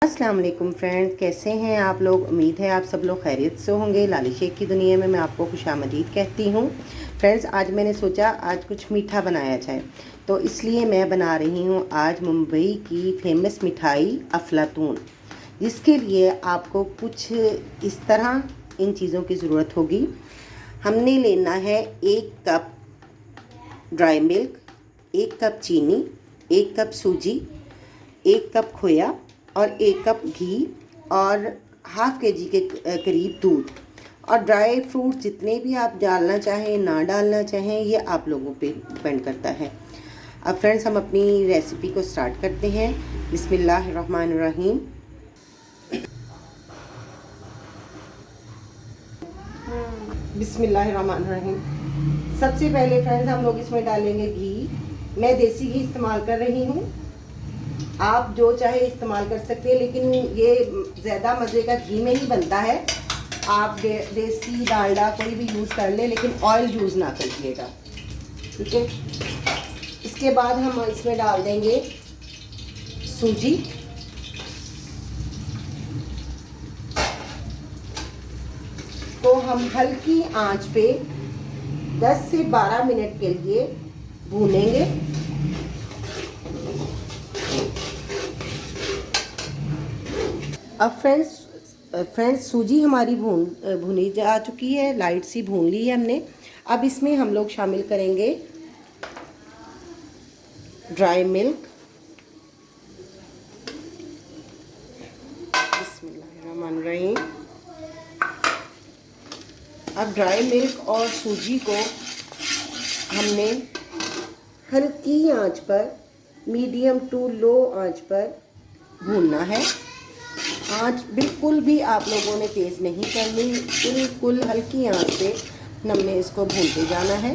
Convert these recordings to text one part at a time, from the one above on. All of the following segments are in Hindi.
अस्सलाम वालेकुम फ्रेंड्स, कैसे हैं आप लोग। उम्मीद है आप सब लोग खैरियत से होंगे। लाली शेख की दुनिया में मैं आपको खुशामदीद कहती हूँ। फ्रेंड्स, आज मैंने सोचा आज कुछ मीठा बनाया जाए, तो इसलिए मैं बना रही हूँ आज मुंबई की फेमस मिठाई अफलातून, जिसके लिए आपको कुछ इस तरह इन चीज़ों की ज़रूरत होगी। हमने लेना है 1 कप ड्राई मिल्क, 1 कप चीनी, 1 कप सूजी, 1 कप खोया और 1 कप घी और हाफ़ के जी के करीब दूध। और ड्राई फ्रूट जितने भी आप डालना चाहें ना डालना चाहें, ये आप लोगों पे डिपेंड करता है। अब फ्रेंड्स, हम अपनी रेसिपी को स्टार्ट करते हैं। बिस्मिल्लाहिर्रहमानिर्रहीम। बिस्मिल्लाहिर्रहमानिर्रहीम। सबसे पहले फ्रेंड्स हम लोग इसमें डालेंगे घी। मैं देसी घी इस्तेमाल कर रही हूँ, आप जो चाहे इस्तेमाल कर सकते हैं, लेकिन ये ज़्यादा मज़े का घी में ही बनता है। आप देसी डालडा कोई भी यूज़ कर ले, लेकिन ऑयल यूज़ ना करिएगा, ठीक है। इसके बाद हम इसमें डाल देंगे सूजी, तो हम हल्की आंच पे 10 से 12 मिनट के लिए भूनेंगे। अब फ्रेंड्स सूजी हमारी भुनी जा चुकी है, लाइट सी भून ली है हमने। अब इसमें हम लोग शामिल करेंगे ड्राई मिल्क। बिस्मिल्लाहिर्रहमानिर्रहीम। अब ड्राई मिल्क और सूजी को हमने हल्की आंच पर, मीडियम टू लो आंच पर भूनना है। आंच बिल्कुल भी आप लोगों ने तेज़ नहीं करनी, बिल्कुल हल्की आंच पे हमने इसको भूनते जाना है।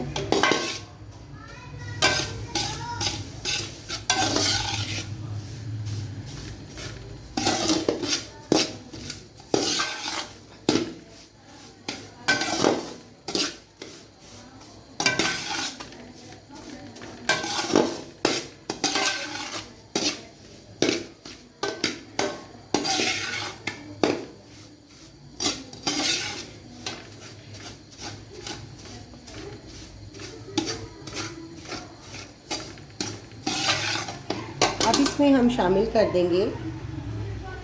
अब इसमें हम शामिल कर देंगे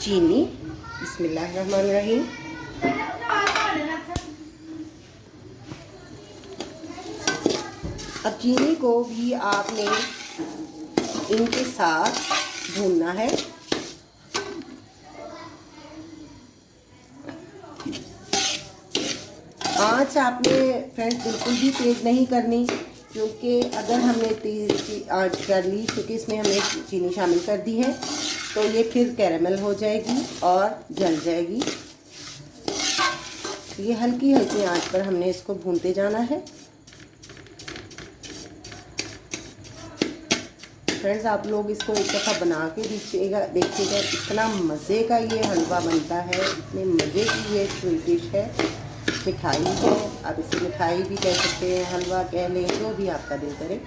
चीनी। बिस्मिल्लाहिर्रहमानिर्रहीम। अब चीनी को भी आपने इनके साथ भूनना है। आंच आपने फ्रेंड्स बिल्कुल भी तेज़ नहीं करनी, क्योंकि अगर हमने तेज़ आंच कर ली, क्योंकि इसमें हमने चीनी शामिल कर दी है, तो ये फिर कैरेमल हो जाएगी और जल जाएगी। ये हल्की हल्की आंच पर हमने इसको भूनते जाना है। फ्रेंड्स, आप लोग इसको एक दफ़ा बना के देखिएगा, इतना मज़े का ये हलवा बनता है, इतने मज़े की ये स्वीट डिश है, मिठाई है। आप इसे मिठाई भी कह सकते हैं, हलवा कह लें, जो भी आपका दिल करे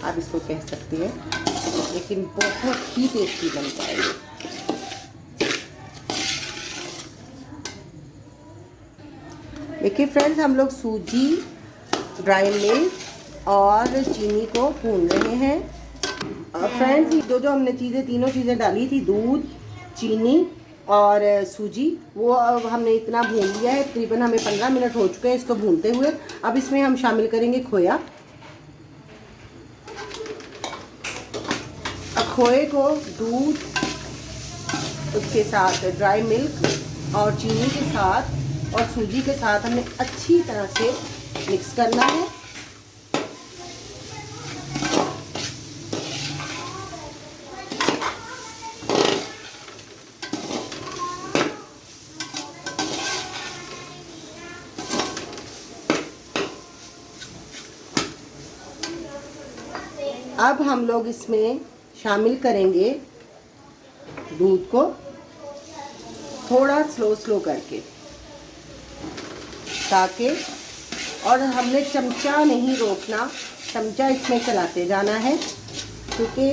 आप इसको कह सकते हैं, लेकिन बहुत ही टेस्टी बनता है ये। देखिए फ्रेंड्स, हम लोग सूजी, ड्राई मिल्क और चीनी को भून रहे हैं। फ्रेंड्स, जो हमने तीनों चीज़ें डाली थी, दूध, चीनी और सूजी, वो अब हमने इतना भून लिया है। तकरीबन हमें 15 मिनट हो चुके हैं इसको भूनते हुए। अब इसमें हम शामिल करेंगे खोया। अब खोए को दूध, उसके साथ ड्राई मिल्क और चीनी के साथ और सूजी के साथ हमने अच्छी तरह से मिक्स करना है। अब हम लोग इसमें शामिल करेंगे दूध को, थोड़ा स्लो करके, ताकि, और हमने चमचा नहीं रोकना, चमचा इसमें चलाते जाना है, क्योंकि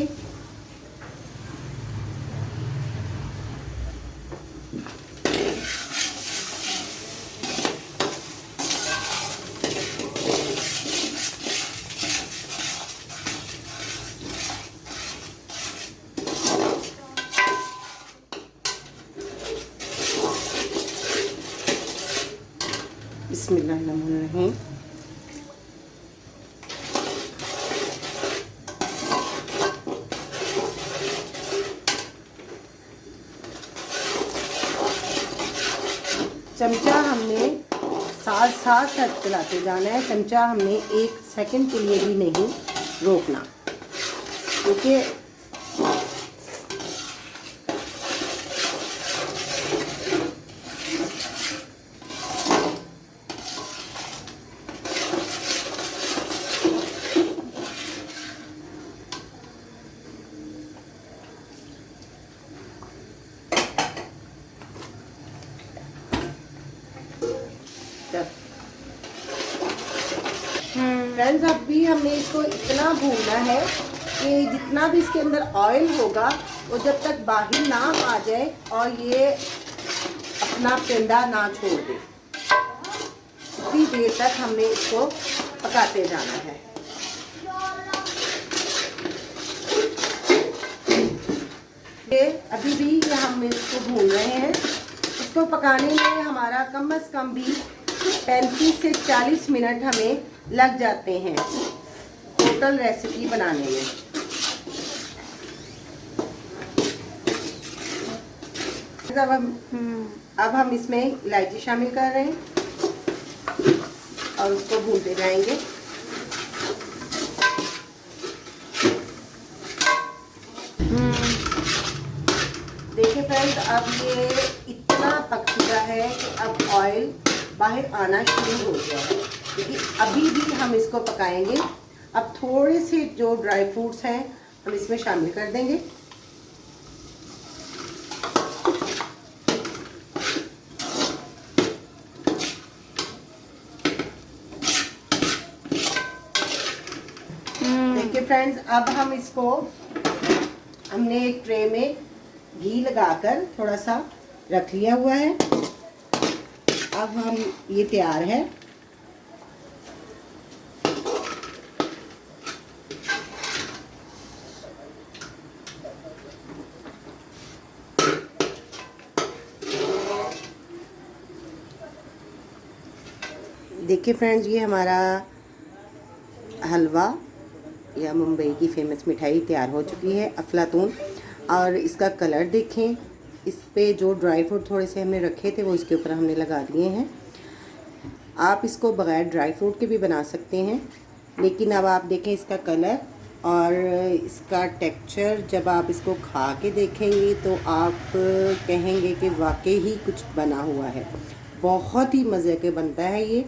बिस्मिल्लाहिर्रहमानिर्रहीम। चमचा हमने साथ साथ चलाते जाना है। चमचा हमने 1 सेकंड के लिए भी नहीं रोकना, क्योंकि फ्रेंड्स अब भी हमें इसको इतना भूनना है कि जितना भी इसके अंदर ऑयल होगा वो जब तक बाहर ना आ जाए और ये अपना पेंदा ना छोड़ दे, उतनी देर तक हमने इसको पकाते जाना है। ये अभी भी ये हम इसको भून रहे हैं। इसको पकाने में हमारा कम से कम भी 35 से 40 मिनट हमें लग जाते हैं टोटल रेसिपी बनाने में। अब हम इसमें इलायची शामिल कर रहे हैं और उसको भूनते जाएंगे। देखिए फ्रेंड्स, अब ये इतना पक चुका है कि अब ऑयल बाहर आना शुरू हो गया है, क्योंकि अभी भी हम इसको पकाएंगे। अब थोड़े से जो ड्राई फ्रूट्स हैं हम इसमें शामिल कर देंगे। देखिए फ्रेंड्स, अब हम इसको हमने एक ट्रे में घी लगाकर थोड़ा सा रख लिया हुआ है। अब हम ये तैयार है। देखिए फ्रेंड्स, ये हमारा हलवा या मुंबई की फेमस मिठाई तैयार हो चुकी है, अफलातून। और इसका कलर देखें, इस पे जो ड्राई फ्रूट थोड़े से हमने रखे थे वो इसके ऊपर हमने लगा दिए हैं। आप इसको बग़ैर ड्राई फ्रूट के भी बना सकते हैं, लेकिन अब आप देखें इसका कलर और इसका टेक्सचर, जब आप इसको खा के देखेंगे तो आप कहेंगे कि वाकई ही कुछ बना हुआ है। बहुत ही मज़े के बनता है ये।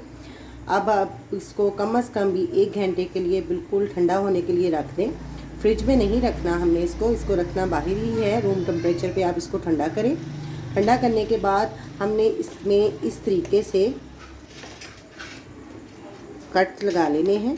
अब आप इसको कम से कम भी 1 घंटे के लिए बिल्कुल ठंडा होने के लिए रख दें। फ्रिज में नहीं रखना हमने इसको रखना बाहर ही है, रूम टेम्परेचर पे आप इसको ठंडा करें। ठंडा करने के बाद हमने इसमें इस तरीके से कट लगा लेने हैं।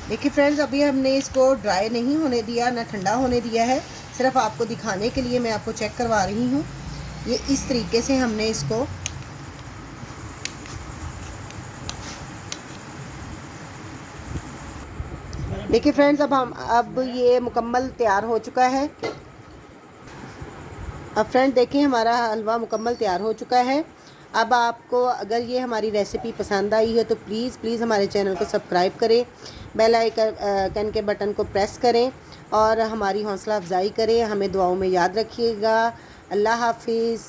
देखिए फ्रेंड्स, अभी हमने इसको ड्राई नहीं होने दिया, ना ठंडा होने दिया है, सिर्फ आपको दिखाने के लिए मैं आपको चेक करवा रही हूँ। ये इस तरीके से हमने इसको देखिए फ्रेंड्स, अब ये मुकम्मल तैयार हो चुका है। अब फ्रेंड देखिए, हमारा हलवा मुकम्मल तैयार हो चुका है। अब आपको अगर ये हमारी रेसिपी पसंद आई है तो प्लीज़ हमारे चैनल को सब्सक्राइब करें, बेल आइकन के बटन को प्रेस करें और हमारी हौसला अफजाई करें। हमें दुआओं में याद रखिएगा। अल्लाह हाफिज़।